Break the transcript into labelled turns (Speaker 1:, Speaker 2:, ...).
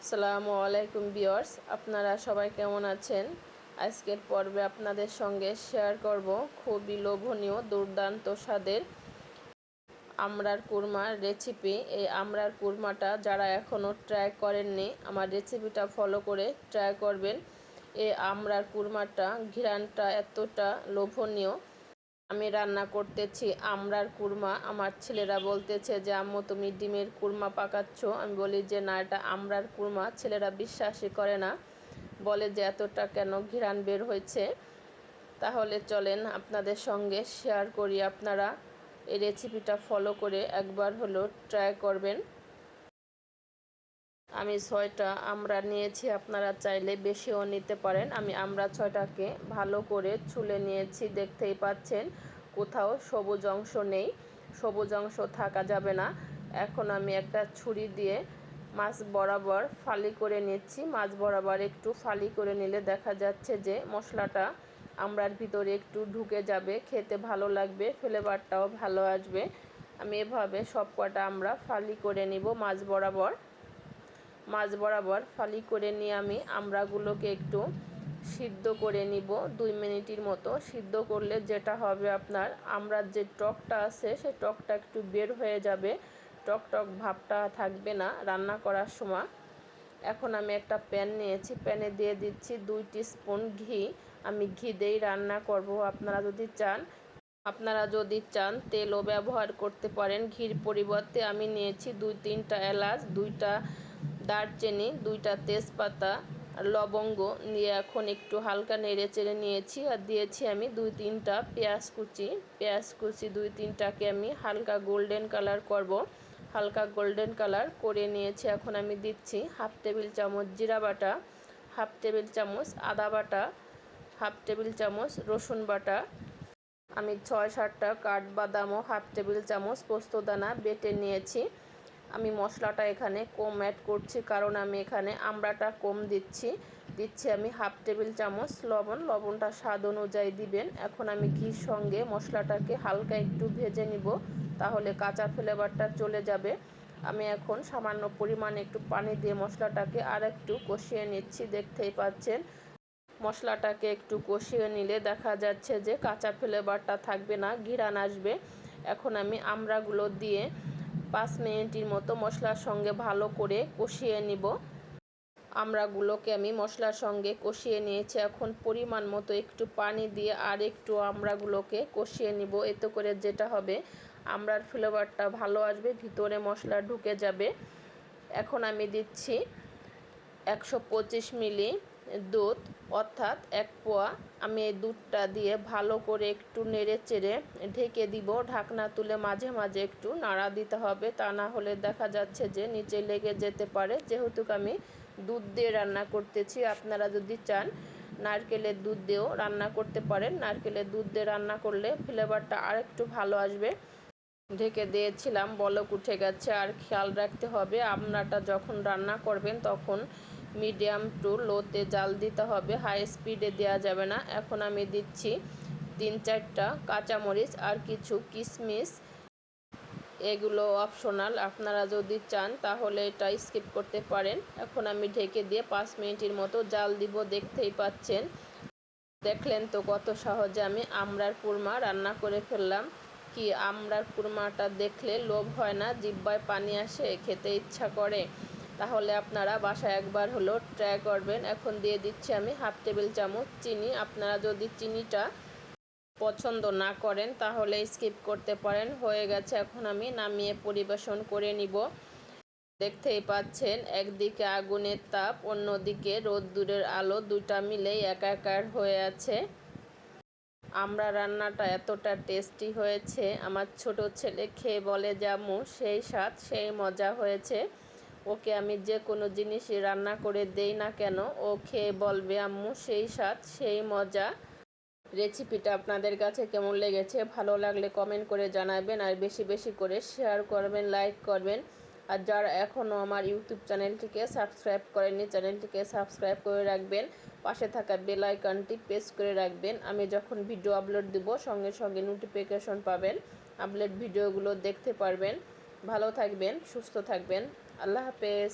Speaker 1: আসসালামু আলাইকুম ভিউয়ার্স, আপনারা সবাই কেমন আছেন? আজকের পর্বে আপনাদের সঙ্গে শেয়ার করব খুবই লোভনীয় দুর্দান্ত স্বাদের আমড়ার কুরমার রেসিপি। এই আমড়ার কুরমাটা যারা এখনও ট্রাই করেননি, আমার রেসিপিটা ফলো করে ট্রাই করবেন। এই আমড়ার কুরমাটা ঘ্রাণটা এতটা লোভনীয়। আমি রান্না করতেছি আমড়ার কুরমা। আমার ছেলেরা বলতেছে যে আম্মু তুমি ডিমের কুরমা পাকাচ্ছ। আমি বলি যে না, এটা আমড়ার কুরমা। ছেলেরা বিশ্বাসই করে না, বলে যে এতটা কেন ঘ্রাণ বের হয়েছে। তাহলে চলেন আপনাদের সঙ্গে শেয়ার করি, আপনারা এই রেসিপিটা ফলো করে একবার হলো ট্রাই করবেন। আমি 6টা আমড়া নিয়েছি, আপনারা চাইলে বেশিও নিতে পারেন। আমি আমড়া 6টাকে ভালো করে ছুলে নিয়েছি, দেখতেই পাচ্ছেন কোথাও সবুজ অংশ নেই, সবুজ অংশ থাকা যাবে না। এখন আমি একটা ছুরি দিয়ে মাছ বরাবর ফালি করে নিচ্ছি। মাছ বরাবর একটু ফালি করে নিলে দেখা যাচ্ছে যে মশলাটা আমড়ার ভিতরে একটু ঢুকে যাবে, খেতে ভালো লাগবে, ফ্লেভারটাও ভালো আসবে। আমি এভাবে সব কটা আমরা ফালি করে নিব। মাছ বরাবর ফালি করে নিয়ে আমি আমড়াগুলোকে একটু সিদ্ধ করে নিব 2 মিনিটের মতো। সিদ্ধ করলে যেটা হবে, আপনার আমড়ার যে টকটা আছে সেই টকটা একটু বের হয়ে যাবে, টক ভাবটা থাকবে না রান্না করার সময়। এখন আমি একটা প্যান নিয়েছি, প্যানে দিয়ে দিচ্ছি 2 টিস্পুন ঘি। আমি ঘি দিয়েই রান্না করব। আপনারা যদি চান তেলও ব্যবহার করতে পারেন ঘির পরিবর্তে। আমি নিয়েছি 2-3টা এলাচ, 2টা দারচিনি, 2টা তেজপাতা আর লবঙ্গ নিয়ে এখন একটু হালকা নেড়ে চেড়ে নিয়েছি। আর দিয়েছি আমি 2-3টা পেঁয়াজ কুচি 2-3টাকে আমি হালকা গোল্ডেন কালার করব। হালকা গোল্ডেন কালার করে নিয়েছি। এখন আমি দিচ্ছি 1/2 টেবিল চামচ জিরা বাটা, 1/2 টেবিল চামচ আদা বাটা, 1/2 টেবিল চামচ রসুন বাটা। আমি 6-7টা কাঠবাদাম ও 1/2 টেবিল চামচ পোস্তদানা বেটে নিয়েছি। আমি মশলাটা এখানে কম অ্যাড করছি, কারণ আমি এখানে আমড়াটা কম দিচ্ছি আমি 1/2 টেবিল চামচ লবণটা স্বাদ অনুযায়ী দিবেন। এখন আমি ঘির সঙ্গে মশলাটাকে হালকা একটু ভেজে নিব, তাহলে কাঁচা ফ্লেভারটা চলে যাবে। আমি এখন সামান্য পরিমাণে একটু পানি দিয়ে মশলাটাকে আর একটু কষিয়ে নিচ্ছি। দেখতেই পাচ্ছেন মশলাটাকে একটু কষিয়ে নিলে দেখা যাচ্ছে যে কাঁচা ফ্লেভারটা থাকবে না, ঘ্রাণ আসবে। এখন আমি আমড়াগুলো দিয়ে 5 মিনিটের মতো মশলার সঙ্গে ভালো করে কষিয়ে নিব। আমড়াগুলোকে আমি মশলার সঙ্গে কষিয়ে নিয়েছি। এখন পরিমাণ মতো একটু পানি দিয়ে আর একটু আমড়াগুলোকে কষিয়ে নিব। এতে করে যেটা হবে, আমড়ার ফ্লেভারটা ভালো আসবে, ভিতরে মশলা ঢুকে যাবে। এখন আমি দিচ্ছি 125 মিলি দুধ, অর্থাৎ 1 পোয়া। আমি এই দুধটা দিয়ে ভালো করে একটু নেড়ে চেড়ে ঢেকে দিব। ঢাকনা তুলে মাঝে মাঝে একটু নাড়া দিতে হবে, তা না হলে দেখা যাচ্ছে যে নিচে লেগে যেতে পারে। যেহেতু আমি দুধ দিয়ে রান্না করতেছি, আপনারা যদি চান নারকেলের দুধ দিয়েও রান্না করতে পারেন। নারকেলের দুধ দিয়ে রান্না করলে ফ্লেভারটা আর একটু ভালো আসবে। ঢেকে দিয়েছিলাম, বলক উঠে গেছে। আর খেয়াল রাখতে হবে, আমড়াটা যখন রান্না করবেন তখন মিডিয়াম টু লোতে জাল দিতে হবে, হাই স্পিডে দেওয়া যাবে না। এখন আমি দিচ্ছি 3-4টা কাঁচামরিচ আর কিছু কিশমিশ। এগুলো অপশনাল, আপনারা যদি চান তাহলে এটা স্কিপ করতে পারেন। এখন আমি ঢেকে দিয়ে 5 মিনিটের মতো জাল দিব। দেখতেই পাচ্ছেন, দেখলেন তো কত সহজে আমি আমড়ার কুরমা রান্না করে ফেললাম। কি আমড়ার কুরমাটা দেখলে লোভ হয় না, জিহ্বায় পানি আসে, খেতে ইচ্ছা করে? তাহলে আপনারা বাসায় একবার হলো ট্রাই করবেন। এখন দিয়ে দিচ্ছি আমি 1/2 টেবিল চামচ চিনি। আপনারা যদি চিনিটা পছন্দ না করেন তাহলে স্কিপ করতে পারেন। হয়ে গেছে, এখন আমি নামিয়ে পরিবেশন করে নিব। দেখতেই পাচ্ছেন একদিকে আগুনের তাপ, অন্যদিকে রোদ্দুরের আলো, দুটা মিলেই একাকার হয়ে আছে। আমড়া রান্নাটা এতটা টেস্টি হয়েছে, আমার ছোট ছেলে খেয়ে বলে যে আম্মু সেই স্বাদ সেই মজা হয়েছে। ওকে আমি যে কোনো জিনিসই রান্না করে দেই না কেন, ও খেয়ে বলবে আম্মু সেই স্বাদ সেই মজা। রেসিপিটা আপনাদের কাছে কেমন লেগেছে, ভালো লাগলে কমেন্ট করে জানাবেন, আর বেশি বেশি করে শেয়ার করবেন, লাইক করবেন। আর যারা এখনও আমার ইউটিউব চ্যানেলটিকে সাবস্ক্রাইব করেননি, চ্যানেলটিকে সাবস্ক্রাইব করে রাখবেন, পাশে থাকা বেল আইকনটি প্রেস করে রাখবেন। আমি যখন ভিডিও আপলোড দিব সঙ্গে সঙ্গে নোটিফিকেশন পাবেন, আপলোড ভিডিওগুলো দেখতে পারবেন। ভালো থাকবেন, সুস্থ থাকবেন। আল্লাহ হাফেজ।